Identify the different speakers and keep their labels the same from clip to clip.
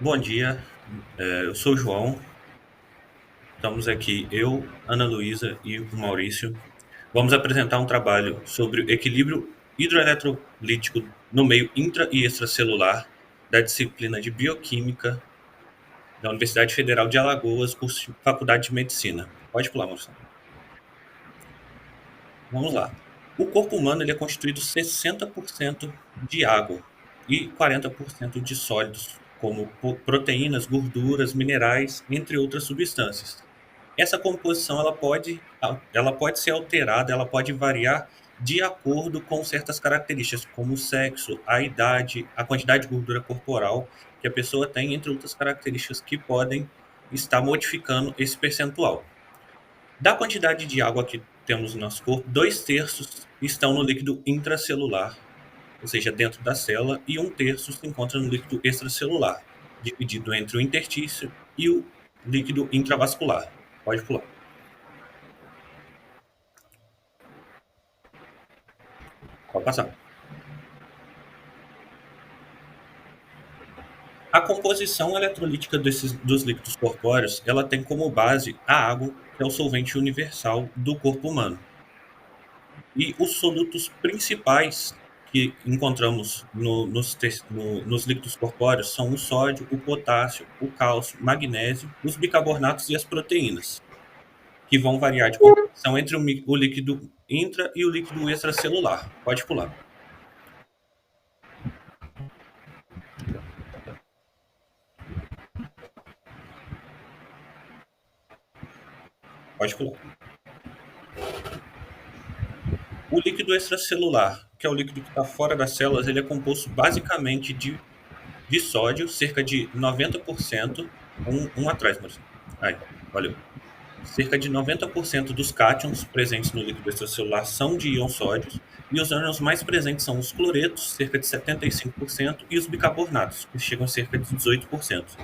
Speaker 1: Bom dia, eu sou o João. Estamos aqui, eu, Ana Luísa e o Maurício. Vamos apresentar um trabalho sobre o equilíbrio hidroeletrolítico no meio intra e extracelular da disciplina de Bioquímica da Universidade Federal de Alagoas, curso de Faculdade de Medicina. Pode pular, Maurício. Vamos lá. O corpo humano ele é constituído 60% de água e 40% de sólidos, como proteínas, gorduras, minerais, entre outras substâncias. Essa composição ela pode ser alterada, ela pode variar de acordo com certas características, como o sexo, a idade, a quantidade de gordura corporal que a pessoa tem, entre outras características que podem estar modificando esse percentual. Da quantidade de água que temos no nosso corpo, 2/3 estão no líquido intracelular, ou seja, dentro da célula, e 1/3 se encontra no líquido extracelular, dividido entre o interstício e o líquido intravascular. Pode pular. Pode passar. A composição eletrolítica dos líquidos corpóreos, ela tem como base a água, que é o solvente universal do corpo humano. E os solutos principais que encontramos nos líquidos corpóreos são o sódio, o potássio, o cálcio, magnésio, os bicarbonatos e as proteínas, que vão variar de composição entre o líquido intra e o líquido extracelular. Pode pular. Pode pular. O líquido extracelular, que é o líquido que está fora das células, ele é composto basicamente de sódio, cerca de 90%. Um atrás, Maurício. Aí, valeu. Cerca de 90% dos cátions presentes no líquido extracelular são de íons sódios, e os ânions mais presentes são os cloretos, cerca de 75%, e os bicarbonatos, que chegam a cerca de 18%.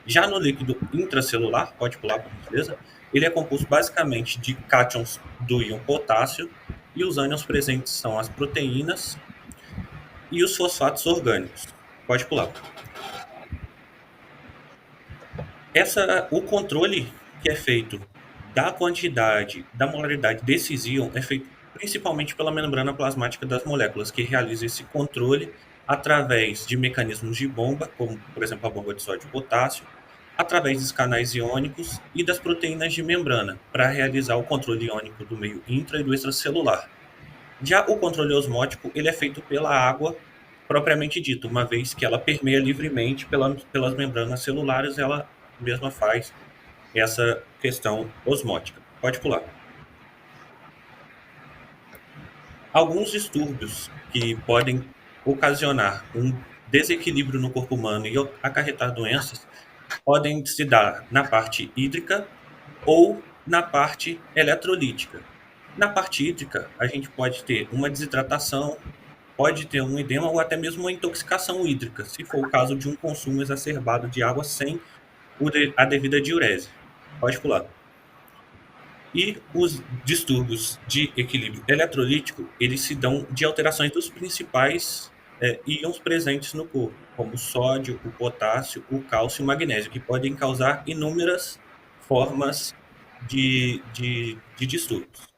Speaker 1: Já no líquido intracelular, pode pular por gentileza, ele é composto basicamente de cátions do íon potássio, e os ânions presentes são as proteínas e os fosfatos orgânicos. Pode pular. O controle que é feito da quantidade, da molaridade desses íons é feito principalmente pela membrana plasmática das moléculas, que realiza esse controle através de mecanismos de bomba, como, por exemplo, a bomba de sódio e potássio, através dos canais iônicos e das proteínas de membrana, para realizar o controle iônico do meio intra e do extracelular. Já o controle osmótico, ele é feito pela água propriamente dito, uma vez que ela permeia livremente pelas membranas celulares, ela mesma faz essa questão osmótica. Pode pular. Alguns distúrbios que podem ocasionar um desequilíbrio no corpo humano e acarretar doenças podem se dar na parte hídrica ou na parte eletrolítica. Na parte hídrica, a gente pode ter uma desidratação, pode ter um edema ou até mesmo uma intoxicação hídrica, se for o caso de um consumo exacerbado de água sem a devida diurese. Pode pular. E os distúrbios de equilíbrio eletrolítico, eles se dão de alterações dos principais íons presentes no corpo, como o sódio, o potássio, o cálcio e o magnésio, que podem causar inúmeras formas de distúrbios.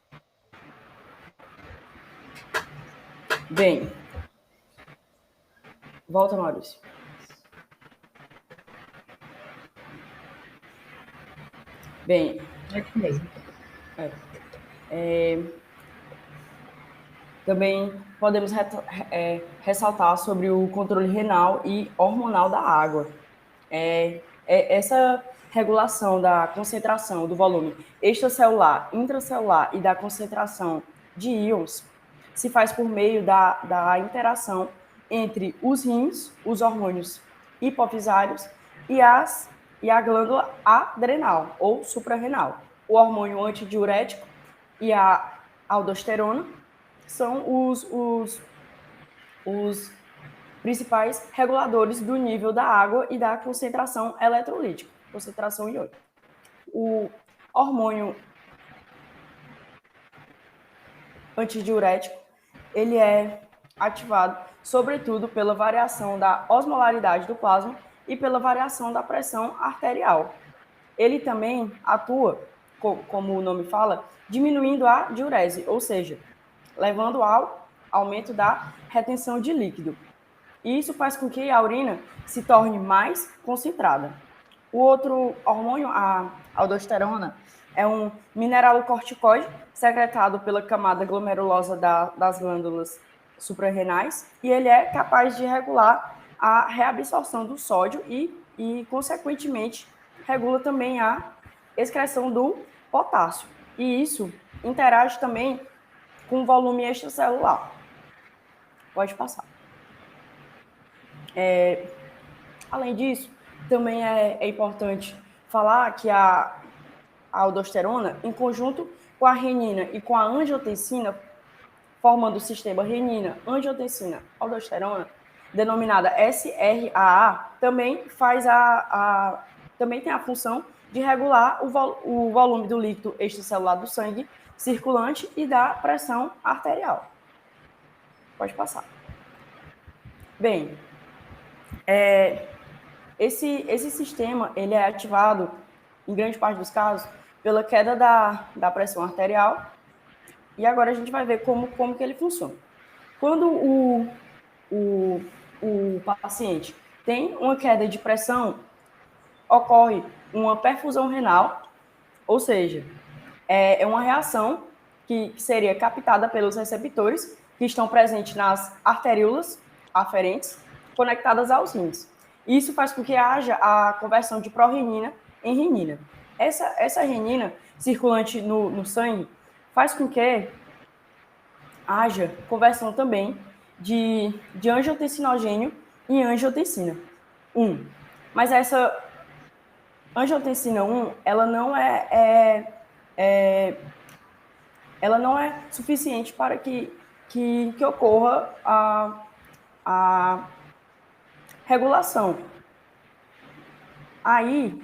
Speaker 2: Bem, volta, Maurício. Bem,
Speaker 3: É isso mesmo.
Speaker 2: Também podemos ressaltar sobre o controle renal e hormonal da água. Essa regulação da concentração do volume extracelular, intracelular e da concentração de íons se faz por meio da interação entre os rins, os hormônios hipofisários e a glândula adrenal ou suprarrenal. O hormônio antidiurético e a aldosterona são os principais reguladores do nível da água e da concentração eletrolítica, concentração iônica. O hormônio antidiurético, ele é ativado, sobretudo, pela variação da osmolaridade do plasma e pela variação da pressão arterial. Ele também atua, como o nome fala, diminuindo a diurese, ou seja, levando ao aumento da retenção de líquido. E isso faz com que a urina se torne mais concentrada. O outro hormônio, a aldosterona, é um mineralocorticoide secretado pela camada glomerulosa das glândulas suprarrenais, e ele é capaz de regular a reabsorção do sódio e consequentemente, regula também a excreção do potássio. E isso interage também com o volume extracelular. Pode passar. Além disso, também é importante falar que a aldosterona, em conjunto com a renina e com a angiotensina, formando o sistema renina, angiotensina, aldosterona, denominada SRAA, também também tem a função de regular o volume do líquido extracelular do sangue circulante e da pressão arterial. Pode passar. Bem, esse sistema ele é ativado, em grande parte dos casos, pela queda da pressão arterial. E agora a gente vai ver como que ele funciona. Quando o paciente tem uma queda de pressão, ocorre uma perfusão renal, ou seja, é uma reação que seria captada pelos receptores que estão presentes nas arteríolas aferentes conectadas aos rins. Isso faz com que haja a conversão de prorenina em renina. Essa renina circulante no sangue faz com que haja conversão também de angiotensinogênio em angiotensina 1. Mas essa angiotensina 1, ela não é suficiente para que ocorra a regulação. Aí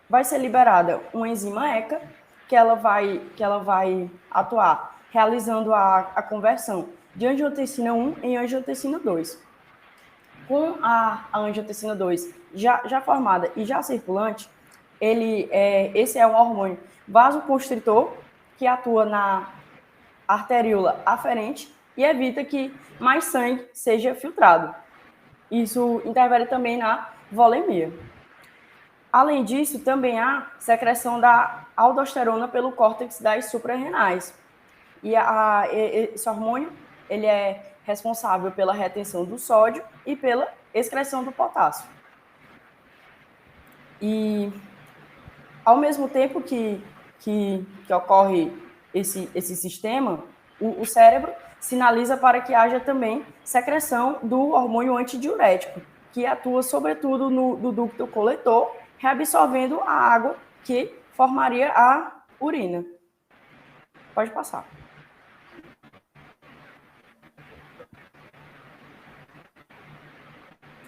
Speaker 2: vai ser liberada uma enzima ECA, que ela vai atuar realizando a conversão de angiotensina 1 em angiotensina 2. Com a angiotensina 2 já formada e já circulante, esse é um hormônio vasoconstritor que atua na arteríola aferente e evita que mais sangue seja filtrado. Isso interfere também na volemia. Além disso, também há secreção da aldosterona pelo córtex das suprarrenais. E esse hormônio ele é responsável pela retenção do sódio e pela excreção do potássio. E, ao mesmo tempo que ocorre esse sistema, o cérebro sinaliza para que haja também secreção do hormônio antidiurético, que atua sobretudo no ducto coletor, reabsorvendo a água que formaria a urina. Pode passar.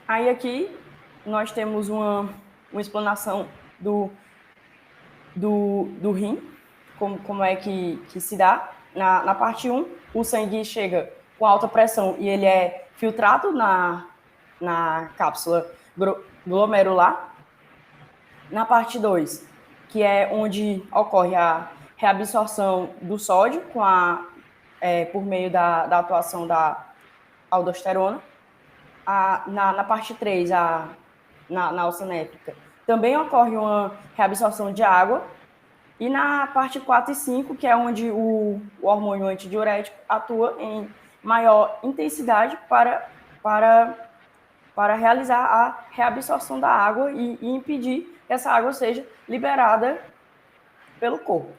Speaker 2: Aí aqui nós temos uma explanação do rim, como é que se dá. Na parte 1, o sangue chega com alta pressão e ele é filtrado na cápsula glomerular. Na parte 2, que é onde ocorre a reabsorção do sódio por meio da atuação da aldosterona. Na parte 3, na alça néfrica, também ocorre uma reabsorção de água. E na parte 4 e 5, que é onde o hormônio antidiurético atua em maior intensidade para realizar a reabsorção da água e impedir que essa água seja liberada pelo corpo.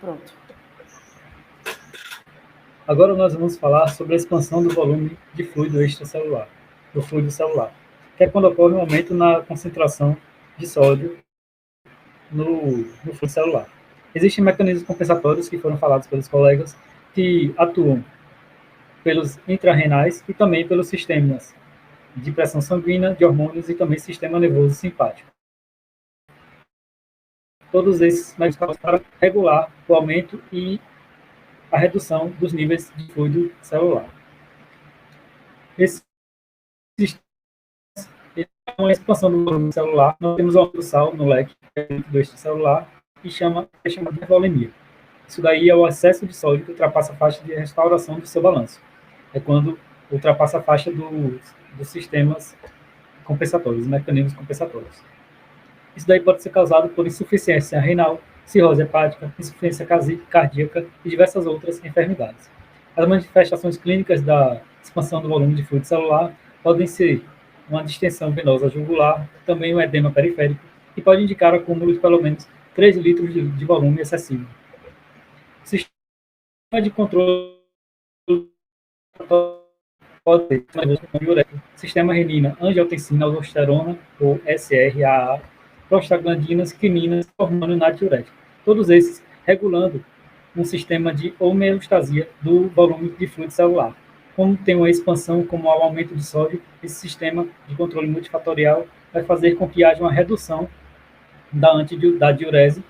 Speaker 2: Pronto.
Speaker 3: Agora nós vamos falar sobre a expansão do volume de fluido extracelular, do fluido celular, que é quando ocorre um aumento na concentração de sódio no fluido celular. Existem mecanismos compensatórios que foram falados pelos colegas que atuam pelos intrarrenais e também pelos sistemas de pressão sanguínea, de hormônios e também sistema nervoso simpático. Todos esses mecanismos para regular o aumento e a redução dos níveis de fluido celular. Esses uma expansão do volume celular. Nós temos um aumento do sal no leque do extracelular e é chamado de hipovolemia. Isso daí é o excesso de sódio que ultrapassa a faixa de restauração do seu balanço. É quando ultrapassa a faixa dos sistemas compensatórios, mecanismos compensatórios. Isso daí pode ser causado por insuficiência renal, cirrose hepática, insuficiência cardíaca e diversas outras enfermidades. As manifestações clínicas da expansão do volume de fluido celular podem ser uma distensão venosa jugular, também um edema periférico, e pode indicar acúmulo de pelo menos 3 litros de volume excessivo. O sistema de controle pode ser sistema renina, angiotensina, aldosterona, ou SRAA, prostaglandinas, quininas, hormônio natriurético. Todos esses regulando um sistema de homeostasia do volume de fluido celular. Como tem uma expansão, como o aumento de sódio, esse sistema de controle multifatorial vai fazer com que haja uma redução da diurese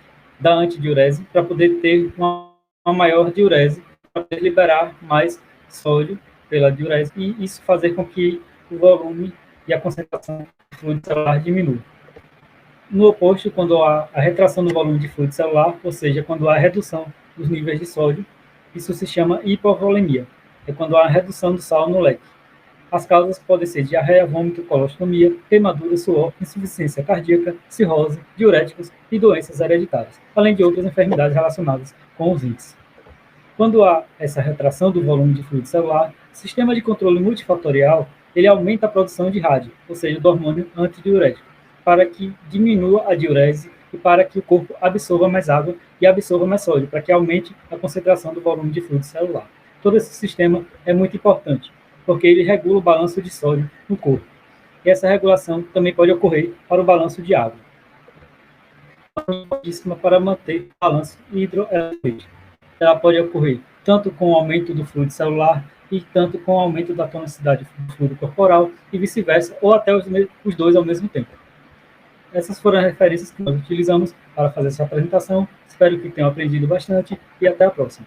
Speaker 3: para poder ter uma maior diurese, para poder liberar mais sódio pela diurese e isso fazer com que o volume e a concentração de fluido celular diminua. No oposto, quando há a retração do volume de fluido celular, ou seja, quando há a redução dos níveis de sódio, isso se chama hipovolemia. É quando há a redução do sal no leque. As causas podem ser diarreia, vômito, colostomia, queimadura, suor, insuficiência cardíaca, cirrose, diuréticos e doenças hereditárias, além de outras enfermidades relacionadas com os rins. Quando há essa retração do volume de fluido celular, o sistema de controle multifatorial ele aumenta a produção de RAD, ou seja, do hormônio antidiurético, para que diminua a diurese e para que o corpo absorva mais água e absorva mais sódio, para que aumente a concentração do volume de fluido celular. Todo esse sistema é muito importante, porque ele regula o balanço de sódio no corpo. E essa regulação também pode ocorrer para o balanço de água. É importantíssima para manter o balanço hidroelétrico. Ela pode ocorrer tanto com o aumento do fluido celular e tanto com o aumento da tonicidade do fluido corporal e vice-versa, ou até os dois ao mesmo tempo. Essas foram as referências que nós utilizamos para fazer essa apresentação. Espero que tenham aprendido bastante e até a próxima.